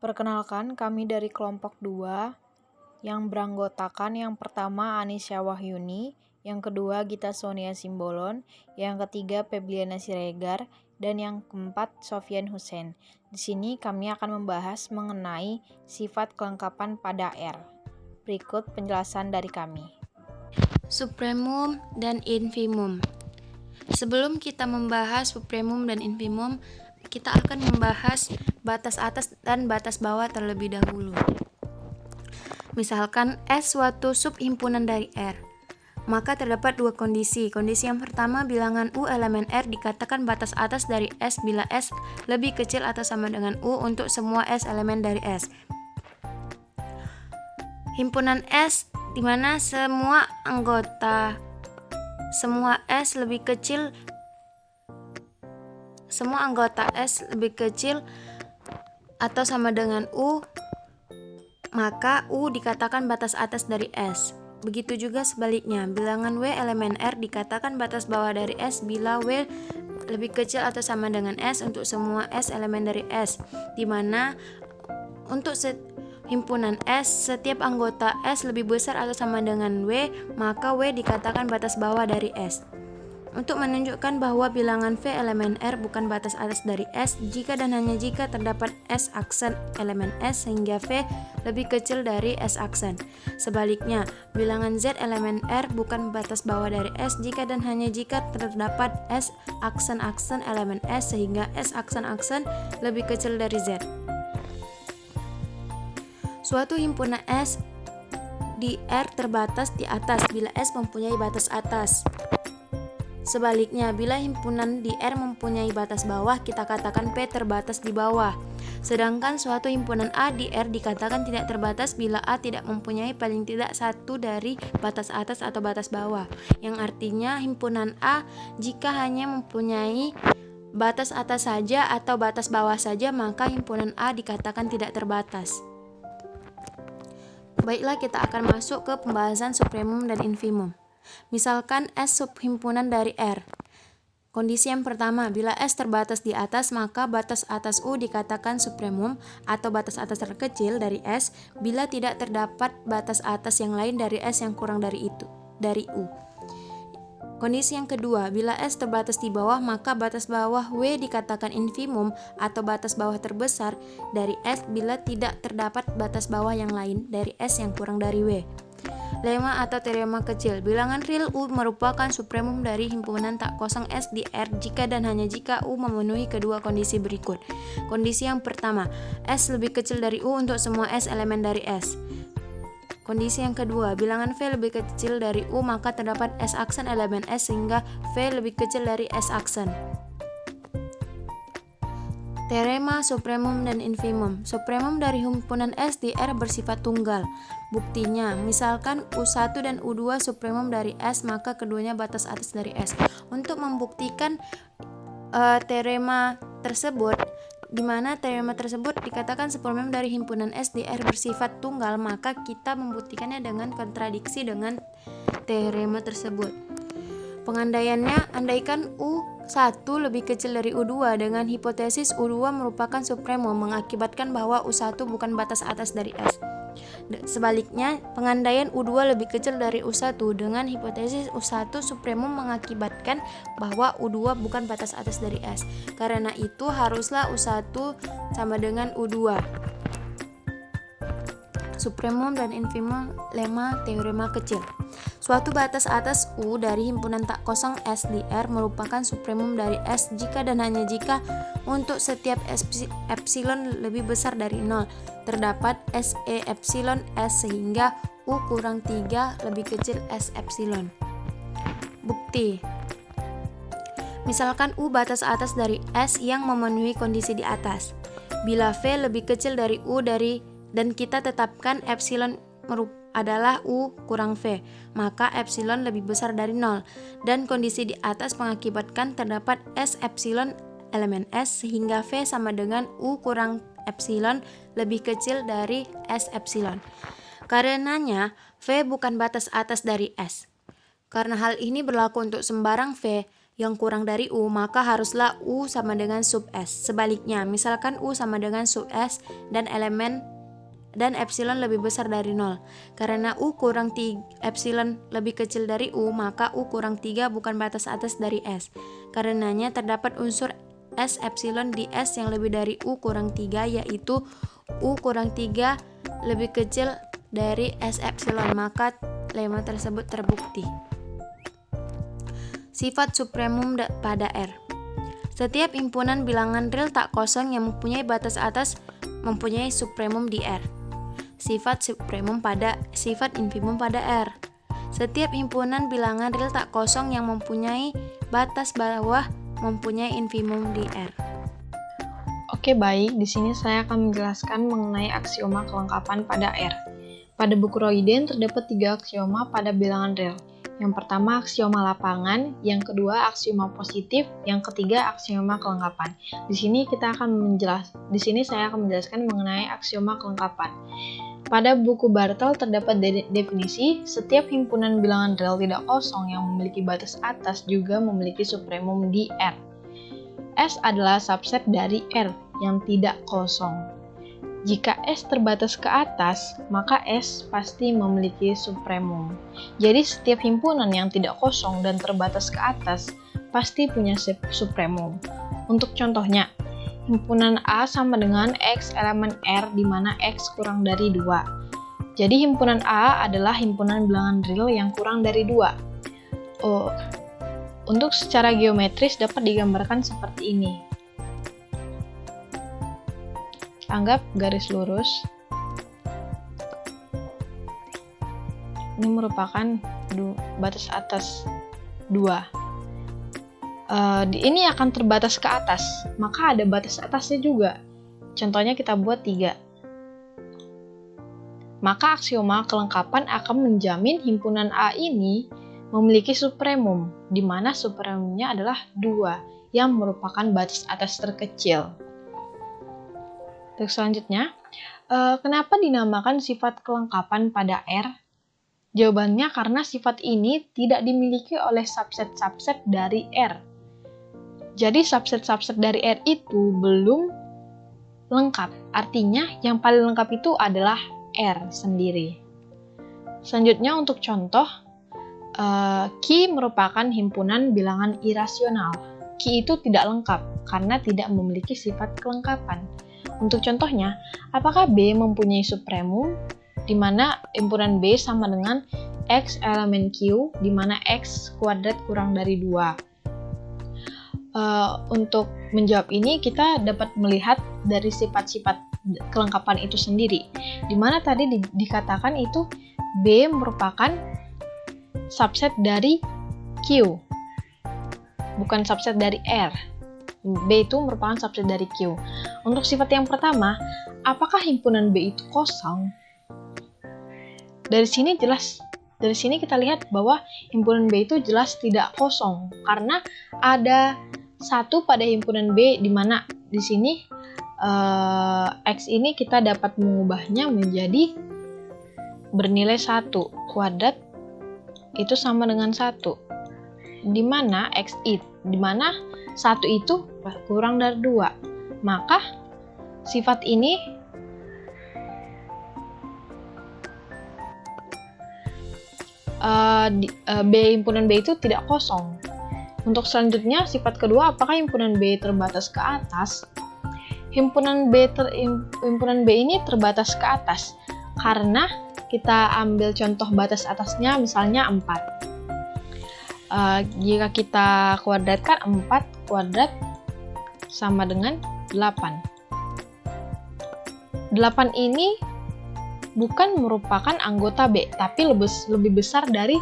Perkenalkan, kami dari kelompok 2 yang beranggotakan yang pertama Anisya Wahyuni, yang kedua Gita Sonia Simbolon, yang ketiga Febliana Siregar, dan yang keempat Sofian Hussein. Di sini kami akan membahas mengenai sifat kelengkapan pada R. Berikut penjelasan dari kami. Supremum dan infimum. Sebelum kita membahas supremum dan infimum, kita akan membahas batas atas dan batas bawah terlebih dahulu. Misalkan S suatu subhimpunan dari R, maka terdapat dua kondisi. Kondisi yang pertama, bilangan U elemen R dikatakan batas atas dari S bila S lebih kecil atau sama dengan U untuk semua S elemen dari S. Himpunan S di mana semua anggota S lebih kecil atau sama dengan U, maka U dikatakan batas atas dari S. Begitu juga sebaliknya, bilangan W elemen R dikatakan batas bawah dari S bila W lebih kecil atau sama dengan S untuk semua S elemen dari S, di mana untuk himpunan S, setiap anggota S lebih besar atau sama dengan W, maka W dikatakan batas bawah dari S. Untuk menunjukkan bahwa bilangan V elemen R bukan batas atas dari S, jika dan hanya jika terdapat S aksen elemen S sehingga V lebih kecil dari S aksen. Sebaliknya, bilangan Z elemen R bukan batas bawah dari S jika dan hanya jika terdapat S aksen-aksen elemen S sehingga S aksen-aksen lebih kecil dari Z. Suatu himpunan S di R terbatas di atas bila S mempunyai batas atas. Sebaliknya, bila himpunan di R mempunyai batas bawah, kita katakan P terbatas di bawah. Sedangkan suatu himpunan A di R dikatakan tidak terbatas bila A tidak mempunyai paling tidak satu dari batas atas atau batas bawah. Yang artinya himpunan A jika hanya mempunyai batas atas saja atau batas bawah saja, maka himpunan A dikatakan tidak terbatas. Baiklah, kita akan masuk ke pembahasan supremum dan infimum. Misalkan S subhimpunan dari R. Kondisi yang pertama, bila S terbatas di atas, maka batas atas U dikatakan supremum atau batas atas terkecil dari S bila tidak terdapat batas atas yang lain dari S yang kurang dari U. Kondisi yang kedua, bila S terbatas di bawah, maka batas bawah W dikatakan infimum atau batas bawah terbesar dari S bila tidak terdapat batas bawah yang lain dari S yang kurang dari W. Lemma atau teorema kecil, bilangan real U merupakan supremum dari himpunan tak kosong S di R jika dan hanya jika U memenuhi kedua kondisi berikut. Kondisi yang pertama, S lebih kecil dari U untuk semua S elemen dari S. Kondisi yang kedua, bilangan V lebih kecil dari U, maka terdapat S aksen elemen S sehingga V lebih kecil dari S aksen. Teorema supremum dan infimum. Supremum dari himpunan S di R bersifat tunggal. Buktinya, misalkan U1 dan U2 supremum dari S, maka keduanya batas atas dari S. Untuk membuktikan teorema tersebut, di mana teorema tersebut dikatakan supremum dari himpunan S di R bersifat tunggal, maka kita membuktikannya dengan kontradiksi dengan teorema tersebut. Pengandaiannya, andaikan U1 lebih kecil dari U2 dengan hipotesis U2 merupakan supremum mengakibatkan bahwa U1 bukan batas atas dari S. Sebaliknya, pengandaian U2 lebih kecil dari U1 dengan hipotesis U1 supremum mengakibatkan bahwa U2 bukan batas atas dari S. Karena itu haruslah U1 sama dengan U2. Supremum dan infimum lemma teorema kecil. Suatu batas atas U dari himpunan tak kosong S di R merupakan supremum dari S jika dan hanya jika untuk setiap epsilon lebih besar dari 0 terdapat SE epsilon S sehingga U kurang 3 lebih kecil S epsilon. Bukti. Misalkan U batas atas dari S yang memenuhi kondisi di atas. Bila V lebih kecil dari U dan kita tetapkan epsilon adalah U kurang V, maka epsilon lebih besar dari 0 dan kondisi di atas mengakibatkan terdapat S epsilon elemen S sehingga V sama dengan U kurang epsilon lebih kecil dari S epsilon. Karenanya V bukan batas atas dari S. Karena hal ini berlaku untuk sembarang V, yang kurang dari U, maka haruslah U sama dengan sub S. Sebaliknya, misalkan U sama dengan sub S dan epsilon lebih besar dari 0. Karena U kurang 3, epsilon lebih kecil dari U, maka U kurang 3 bukan batas atas dari S. Karenanya terdapat unsur S epsilon di S yang lebih dari U kurang 3, yaitu U kurang 3 lebih kecil dari S epsilon, maka lemma tersebut terbukti. Sifat supremum pada R. Setiap himpunan bilangan real tak kosong yang mempunyai batas atas mempunyai supremum di R. Sifat infimum pada R. Setiap himpunan bilangan real tak kosong yang mempunyai batas bawah mempunyai infimum di R. Oke, baik. Di sini saya akan menjelaskan mengenai aksioma kelengkapan pada R. Pada buku Royden terdapat 3 aksioma pada bilangan real. Yang pertama aksioma lapangan, yang kedua aksioma positif, yang ketiga aksioma kelengkapan. Di sini saya akan menjelaskan mengenai aksioma kelengkapan. Pada buku Bartel terdapat definisi setiap himpunan bilangan real tidak kosong yang memiliki batas atas juga memiliki supremum di R. S adalah subset dari R yang tidak kosong. Jika S terbatas ke atas, maka S pasti memiliki supremum. Jadi setiap himpunan yang tidak kosong dan terbatas ke atas pasti punya supremum. Untuk contohnya, himpunan A sama dengan X elemen R di mana X kurang dari 2. Jadi himpunan A adalah himpunan bilangan real yang kurang dari 2. Untuk secara geometris dapat digambarkan seperti ini. Anggap garis lurus. Ini merupakan batas atas 2. Ini akan terbatas ke atas, maka ada batas atasnya juga. Contohnya kita buat 3. Maka aksioma kelengkapan akan menjamin himpunan A ini memiliki supremum, di mana supremumnya adalah 2, yang merupakan batas atas terkecil. Terus selanjutnya, kenapa dinamakan sifat kelengkapan pada R? Jawabannya karena sifat ini tidak dimiliki oleh subset-subset dari R. Jadi subset-subset dari R itu belum lengkap. Artinya yang paling lengkap itu adalah R sendiri. Selanjutnya untuk contoh, Q merupakan himpunan bilangan irasional. Q itu tidak lengkap karena tidak memiliki sifat kelengkapan. Untuk contohnya, apakah B mempunyai supremum, di mana himpunan B sama dengan X elemen Q, di mana X kuadrat kurang dari 2. Untuk menjawab ini, kita dapat melihat dari sifat-sifat kelengkapan itu sendiri, di mana tadi dikatakan itu B merupakan subset dari Q, bukan subset dari R. B itu merupakan subset dari Q. Untuk sifat yang pertama, apakah himpunan B itu kosong? Dari sini kita lihat bahwa himpunan B itu jelas tidak kosong karena ada 1 pada himpunan B, di mana di sini X ini kita dapat mengubahnya menjadi bernilai 1. Kuadrat itu sama dengan 1. Di mana 1 itu kurang dari 2. Maka sifat ini B himpunan B itu tidak kosong. Untuk selanjutnya, sifat kedua, apakah himpunan B terbatas ke atas? Himpunan B ini terbatas ke atas karena kita ambil contoh batas atasnya, misalnya 4. Jika kita kuadratkan, 4 kuadrat sama dengan 8. 8 ini bukan merupakan anggota B, tapi lebih besar dari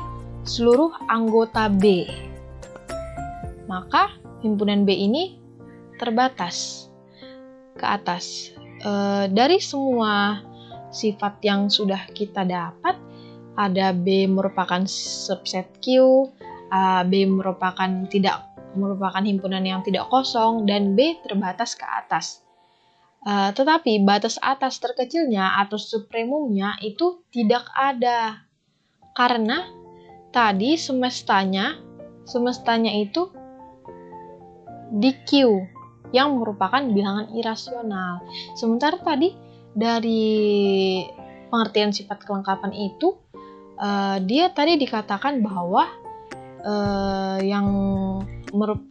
seluruh anggota B. Maka himpunan B ini terbatas ke atas. Dari semua sifat yang sudah kita dapat, ada B merupakan subset Q, B tidak merupakan himpunan yang tidak kosong, dan B terbatas ke atas. Tetapi batas atas terkecilnya atau supremumnya itu tidak ada. Karena tadi semestanya itu di Q yang merupakan bilangan irasional. Sementara tadi dari pengertian sifat kelengkapan itu dia tadi dikatakan bahwa yang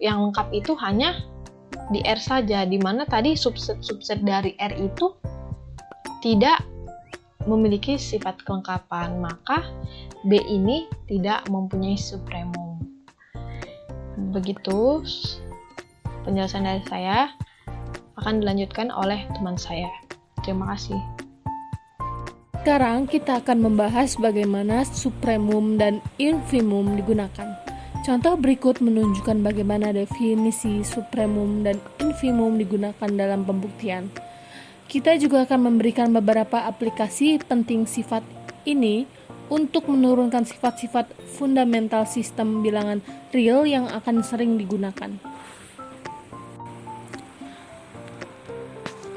lengkap itu hanya di R saja, di mana tadi subset dari R itu tidak memiliki sifat kelengkapan, maka B ini tidak mempunyai supremum. Begitu penjelasan dari saya, akan dilanjutkan oleh teman saya. Terima kasih. Sekarang kita akan membahas bagaimana supremum dan infimum digunakan. Contoh berikut menunjukkan bagaimana definisi supremum dan infimum digunakan dalam pembuktian. Kita juga akan memberikan beberapa aplikasi penting sifat ini untuk menurunkan sifat-sifat fundamental sistem bilangan real yang akan sering digunakan.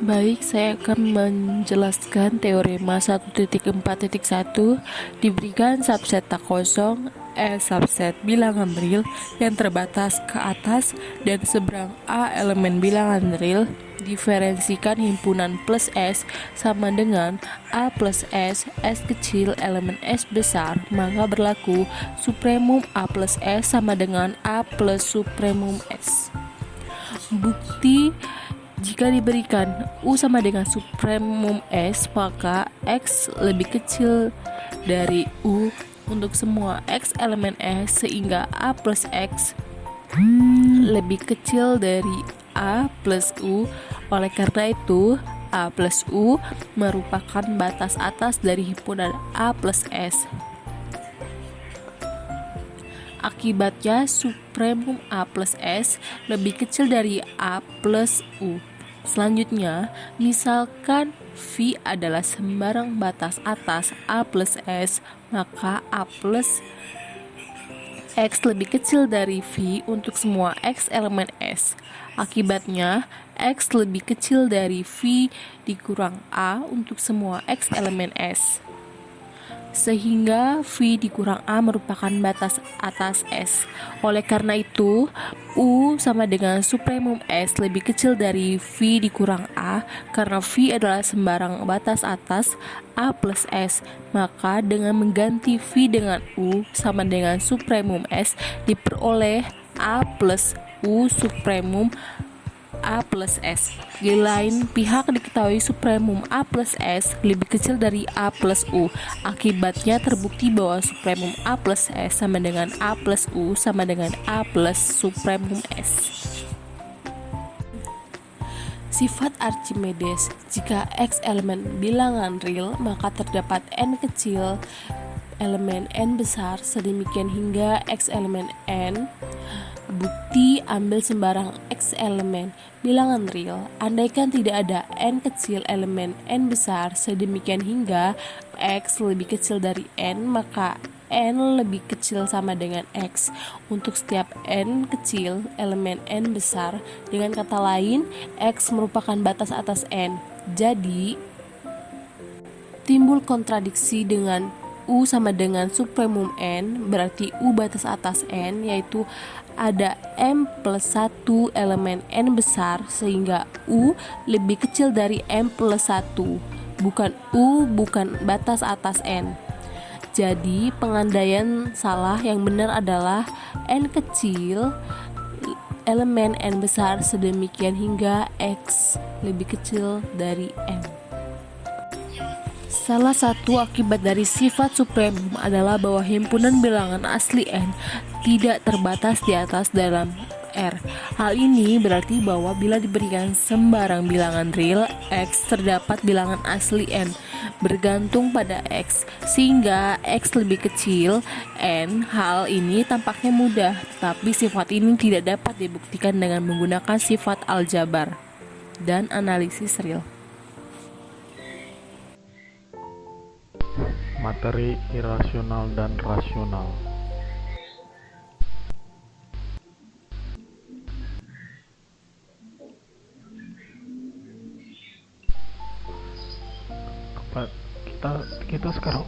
Baik, saya akan menjelaskan teorema 1.4.1 diberikan subset tak kosong S subset bilangan real yang terbatas ke atas dan seberang A elemen bilangan real diferensikan himpunan plus S sama dengan A plus S, S kecil elemen S besar, maka berlaku supremum A plus S sama dengan A plus supremum S. Bukti: jika diberikan U sama dengan supremum S, maka X lebih kecil dari U untuk semua X elemen S sehingga A plus X lebih kecil dari A plus U. Oleh karena itu, A plus U merupakan batas atas dari himpunan A plus S. Akibatnya, supremum A plus S lebih kecil dari A plus U. Selanjutnya, misalkan V adalah sembarang batas atas A plus S, maka A plus X lebih kecil dari V untuk semua X elemen S. Akibatnya, X lebih kecil dari V dikurang A untuk semua X elemen S. Sehingga V dikurang A merupakan batas atas S. Oleh karena itu, U sama dengan supremum S lebih kecil dari V dikurang A karena V adalah sembarang batas atas A plus S. Maka dengan mengganti V dengan U sama dengan supremum S diperoleh A plus U supremum A plus S. Di lain pihak diketahui supremum A plus S lebih kecil dari A plus U. Akibatnya terbukti bahwa supremum A plus S sama dengan A plus U sama dengan A plus supremum S. Sifat Archimedes: jika X elemen bilangan real, maka terdapat N kecil elemen N besar sedemikian hingga X elemen N. Bukti: ambil sembarang X elemen bilangan real, andaikan tidak ada N kecil elemen N besar sedemikian hingga X lebih kecil dari N, maka N lebih kecil sama dengan X untuk setiap N kecil elemen N besar. Dengan kata lain, X merupakan batas atas N. Jadi, timbul kontradiksi dengan U sama dengan supremum N, berarti U batas atas N, yaitu ada M plus 1 elemen N besar sehingga U lebih kecil dari M plus 1, bukan U bukan batas atas N. Jadi pengandaian salah, yang benar adalah N kecil elemen N besar sedemikian hingga X lebih kecil dari M. Salah satu akibat dari sifat supremum adalah bahwa himpunan bilangan asli N tidak terbatas di atas dalam R. Hal ini berarti bahwa bila diberikan sembarang bilangan real X, terdapat bilangan asli N bergantung pada X, sehingga X lebih kecil N. Hal ini tampaknya mudah, tapi sifat ini tidak dapat dibuktikan dengan menggunakan sifat aljabar dan analisis real. Materi irasional dan rasional. Kita sekarang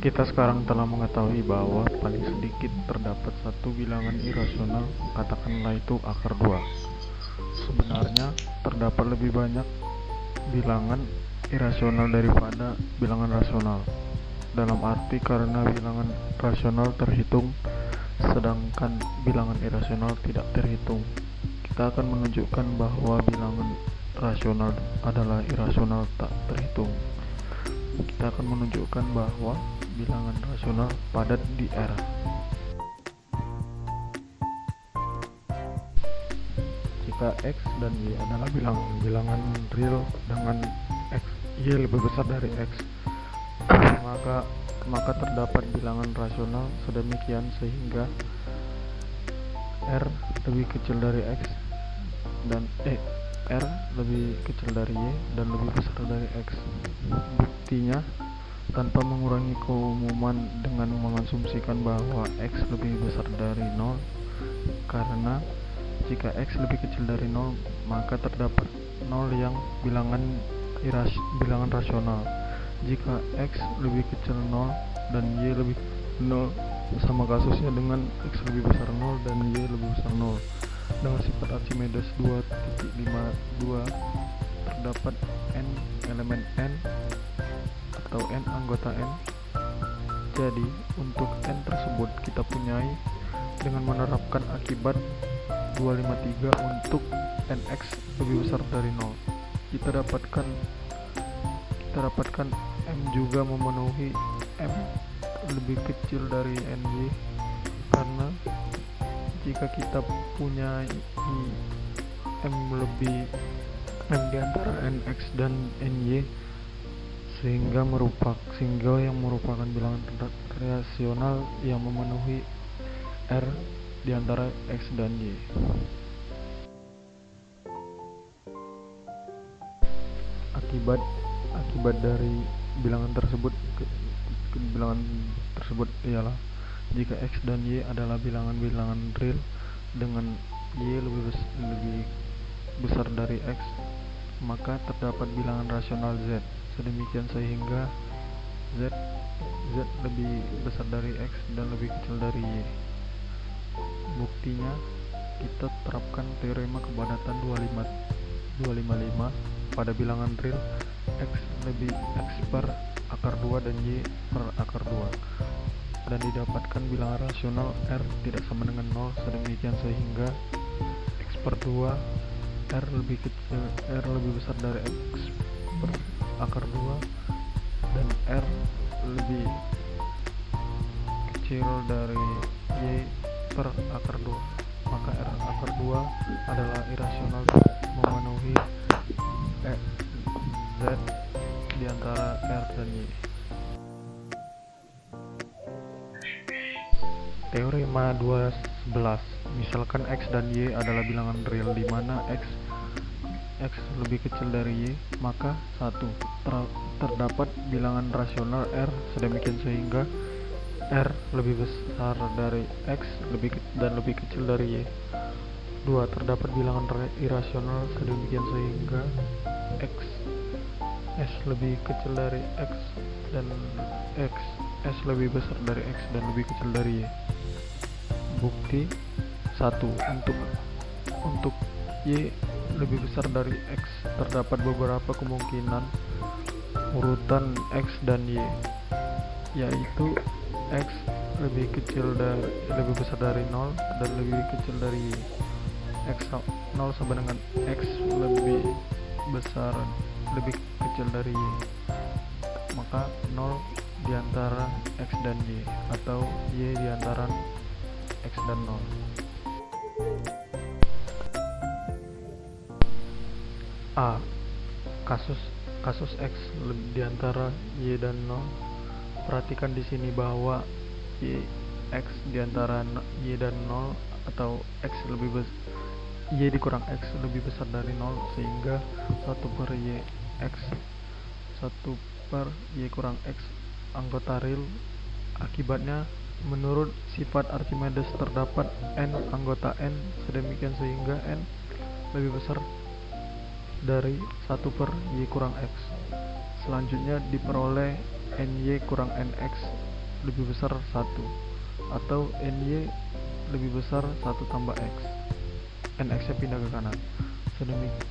Kita sekarang telah mengetahui bahwa paling sedikit terdapat satu bilangan irasional, katakanlah itu akar 2. Sebenarnya terdapat lebih banyak bilangan irasional daripada bilangan rasional. Dalam arti karena bilangan rasional terhitung sedangkan bilangan irasional tidak terhitung. Kita akan menunjukkan bahwa bilangan rasional adalah irasional tak terhitung. Kita akan menunjukkan bahwa bilangan rasional padat di R. Jika X dan Y adalah bilangan real dengan X, Y lebih besar dari X, maka terdapat bilangan rasional sedemikian sehingga R lebih kecil dari X dan R lebih kecil dari Y dan lebih besar dari X. Buktinya, tanpa mengurangi keumuman dengan mengasumsikan bahwa X lebih besar dari 0, karena jika X lebih kecil dari 0, maka terdapat 0 yang bilangan rasional. Jika X lebih kecil 0 dan Y lebih 0, sama kasusnya dengan X lebih besar 0 dan Y lebih besar 0. Dengan sifat Archimedes 2.52 terdapat n elemen n atau n anggota n. Jadi untuk n tersebut kita punyai dengan menerapkan akibat 253 untuk nx lebih besar dari 0. Kita dapatkan m juga memenuhi m lebih kecil dari ny, karena jika kita punya m di antara nx dan ny, sehingga yang merupakan bilangan rasional yang memenuhi r di antara x dan y. Akibat dari bilangan tersebut ialah jika x dan y adalah bilangan-bilangan real dengan y lebih besar dari x, maka terdapat bilangan rasional z sedemikian sehingga z lebih besar dari x dan lebih kecil dari y. Buktinya, kita terapkan teorema kepadatan 255 pada bilangan real x per akar 2 dan y per akar 2, dan didapatkan bilangan rasional r tidak sama dengan 0 sedemikian sehingga x per 2 r lebih besar dari x per akar 2 dan r lebih kecil dari y per akar 2, maka r akar 2 adalah irasional memenuhi z di antara r dan y. Teorema 211, misalkan x dan y adalah bilangan real di mana x lebih kecil dari y, maka 1. Terdapat bilangan rasional r sedemikian sehingga r lebih besar dari x dan lebih kecil dari y. 2. Terdapat bilangan irasional sedemikian sehingga s lebih kecil dari x dan s lebih besar dari x dan lebih kecil dari y. Bukti 1. Untuk y lebih besar dari x, terdapat beberapa kemungkinan urutan x dan y, yaitu x lebih besar dari 0 dan lebih kecil dari y. X 0 sama dengan x lebih kecil dari y, maka 0 di antara x dan y, atau y di antara x dan 0. A. Kasus x di antara y dan 0. Perhatikan di sini bahwa x di antara y dan 0 atau y dikurang x lebih besar dari 0 sehingga 1 per y kurang x anggota real. Akibatnya, menurut sifat Archimedes terdapat n anggota n sedemikian sehingga n lebih besar dari 1 per y kurang x. Selanjutnya diperoleh ny kurang nx lebih besar 1, atau ny lebih besar 1 tambah x. Nx nya pindah ke kanan.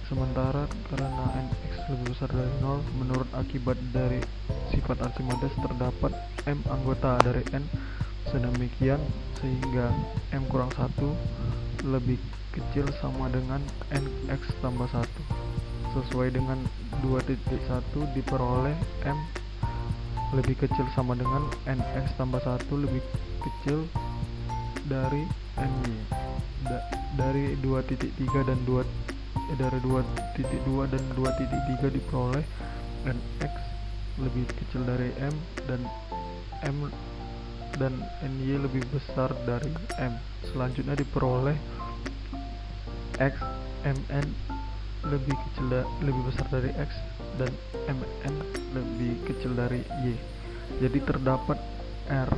Sementara karena nx lebih besar dari 0, menurut akibat dari sifat Archimedes terdapat m anggota dari n sedemikian sehingga m kurang 1 lebih kecil sama dengan nx tambah 1. Sesuai dengan 2.1 diperoleh m lebih kecil sama dengan nx tambah 1 lebih kecil dari ny. Dari 2.3 dan 2.2 dan 2.3 diperoleh nx lebih kecil dari m dan ny lebih besar dari m. Selanjutnya diperoleh x mn lebih besar dari x dan mn lebih kecil dari y. Jadi terdapat r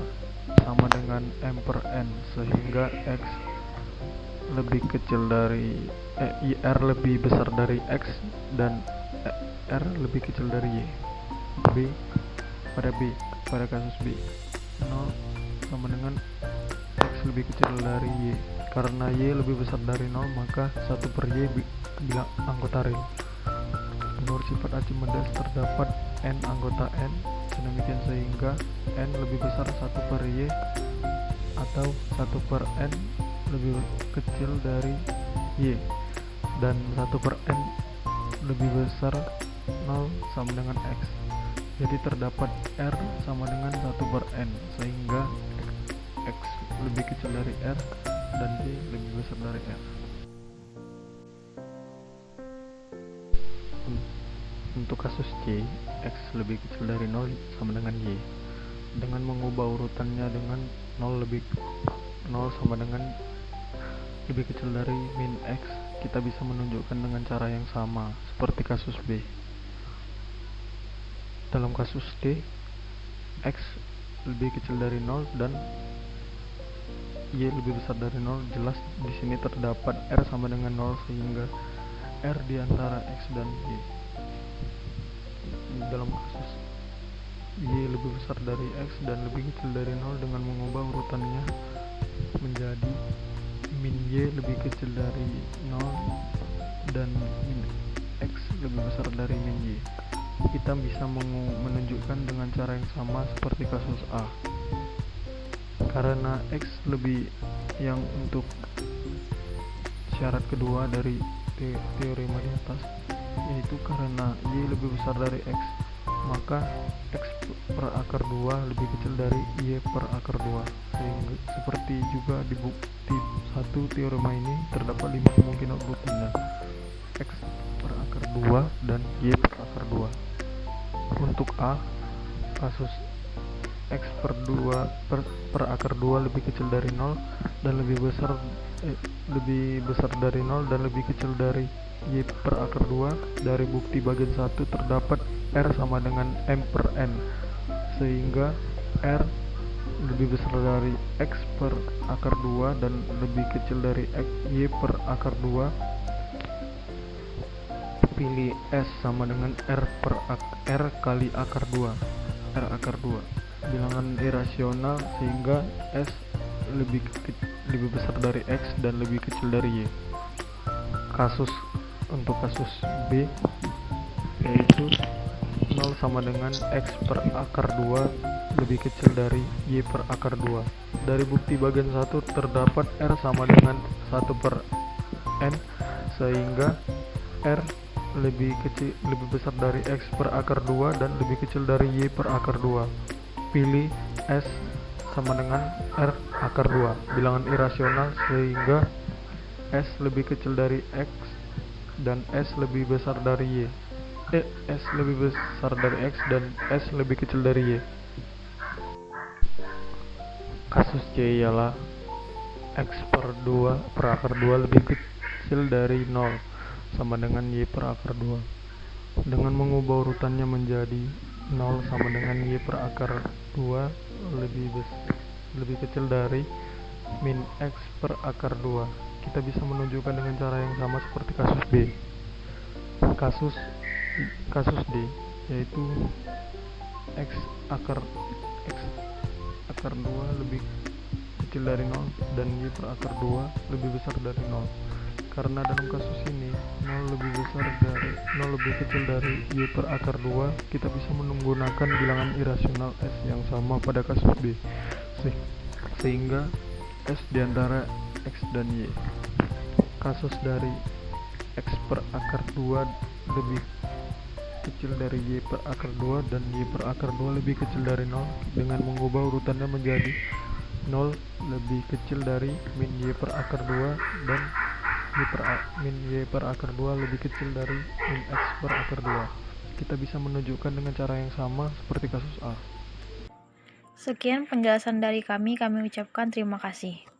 sama dengan m per n sehingga x lebih kecil dari r lebih besar dari x dan r lebih kecil dari y. Pada kasus B 0 sama dengan x lebih kecil dari y. Karena y lebih besar dari 0, maka 1 per y bilang anggota ring. Menurut sifat Archimedes terdapat n anggota n sedemikian sehingga n lebih besar 1 per y atau 1 per n lebih kecil dari y, dan 1 per n lebih besar 0 sama dengan x. Jadi terdapat r sama dengan 1 per n sehingga x lebih kecil dari r dan y lebih besar dari r. Untuk kasus C, x lebih kecil dari 0 sama dengan y. Dengan mengubah urutannya dengan 0 sama dengan lebih kecil dari min x, kita bisa menunjukkan dengan cara yang sama seperti kasus B. Dalam kasus D, x lebih kecil dari 0 dan y lebih besar dari 0. Jelas di sini terdapat r sama dengan 0 sehingga r di antara x dan y. Dalam kasus y lebih besar dari x dan lebih kecil dari 0, dengan mengubah urutannya menjadi min y lebih kecil dari 0 dan min x lebih besar dari min y. Kita bisa menunjukkan dengan cara yang sama seperti kasus A. Karena x lebih yang untuk syarat kedua dari teorema di atas, yaitu karena y lebih besar dari x, maka x per akar 2 lebih kecil dari y per akar 2. Sehingga seperti juga di bukti 1 teorema ini terdapat 5 kemungkinan buktinya, x per akar 2 dan y per akar 2. Untuk A, kasus x per akar 2 lebih kecil dari 0 dan lebih besar dari 0 dan lebih kecil dari y per akar 2. Dari bukti bagian 1 terdapat r sama dengan m per n sehingga r lebih besar dari x per akar 2 dan lebih kecil dari y per akar 2. Pilih s sama dengan r kali akar 2, r akar 2, bilangan irasional sehingga s lebih besar dari x dan lebih kecil dari y. Untuk kasus B, yaitu 0 sama dengan x per akar 2 lebih kecil dari y per akar 2. Dari bukti bagian 1 terdapat r sama dengan 1 per n sehingga r lebih besar dari x per akar 2 dan lebih kecil dari y per akar 2. Pilih s sama dengan r akar 2, bilangan irasional sehingga s lebih kecil dari x dan s lebih besar dari y. S lebih besar dari x dan s lebih kecil dari y. Kasus C ialah x per akar 2 lebih kecil dari 0 sama dengan y per akar 2. Dengan mengubah urutannya menjadi 0 sama dengan y per akar 2 lebih kecil dari min x per akar 2. Kita bisa menunjukkan dengan cara yang sama seperti kasus B. Kasus D, yaitu x akar akar 2 lebih kecil dari 0 dan Y per akar 2 lebih besar dari 0. Karena dalam kasus ini 0 lebih kecil dari Y per akar 2, kita bisa menggunakan bilangan irasional S yang sama pada kasus B, sehingga S diantara X dan Y. Kasus dari X per akar 2 lebih kecil dari Y per akar 2 dan Y per akar 2 lebih kecil dari 0 dengan mengubah urutannya menjadi 0 lebih kecil dari min Y per akar 2 dan min Y per akar 2 lebih kecil dari min X per akar 2. Kita bisa menunjukkan dengan cara yang sama seperti kasus A. Sekian penjelasan dari kami ucapkan terima kasih.